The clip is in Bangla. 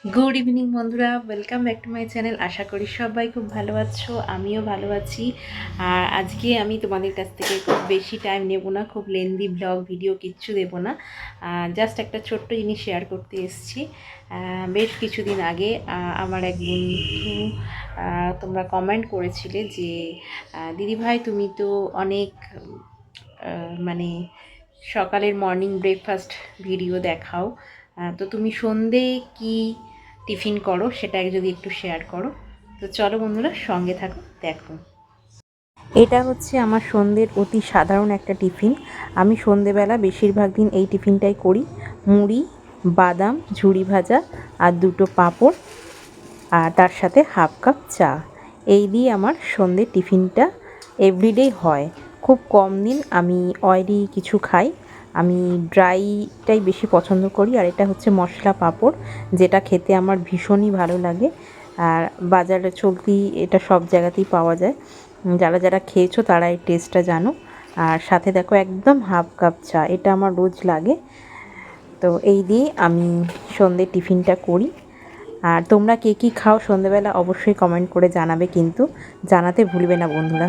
গুড ইভিনিং বন্ধুরা, welcome back to my channel. আশা করি সবাই খুব ভালো আছো, আমিও ভালো আছি। আর আজকে আমি তোমাদের কাছ থেকে খুব বেশি টাইম নেব না, খুব লেন্দি ব্লগ ভিডিও কিচ্ছু দেবো না। জাস্ট একটা ছোট্ট জিনিস শেয়ার করতে এসেছি। বেশ কিছুদিন আগে আমার এক বন্ধু, তোমরা কমেন্ট করেছিলে যে দিদিভাই তুমি তো অনেক মানে সকালের মর্নিং ব্রেকফাস্ট ভিডিও দেখাও, তো তুমি সন্ধে কি টিফিন করো সেটা যদি একটু শেয়ার করো। তো চলো বন্ধুরা, সঙ্গে থাকো, দেখো। এটা হচ্ছে আমার সন্ধ্যের অতি সাধারণ একটা টিফিন। আমি সন্ধেবেলা বেশিরভাগ দিন এই টিফিনটাই করি। মুড়ি, বাদাম, ঝুড়ি ভাজা আর দুটো পাঁপড়, আর তার সাথে হাফ কাপ চা। এই দিয়ে আমার সন্ধ্যের টিফিনটা এভরিডেই হয়। খুব কম দিন আমি অয়েলি কিছু খাই। আমি ড্রাইটাই বেশি পছন্দ করি। আর এটা হচ্ছে মশলা পাঁপড়, যেটা খেতে আমার ভীষণই ভালো লাগে। আর বাজারে চলতি এটা সব জায়গাতেই পাওয়া যায়। যারা যারা খেয়েছো তারা এই টেস্টটা জানো। আর সাথে দেখো একদম হাফ কাপ চা, এটা আমার রোজ লাগে। তো এই দিয়ে আমি সন্ধ্যের টিফিনটা করি। আর তোমরা কে কী খাও সন্ধ্যেবেলা অবশ্যই কমেন্ট করে জানাবে, কিন্তু জানাতে ভুলবে না বন্ধুরা।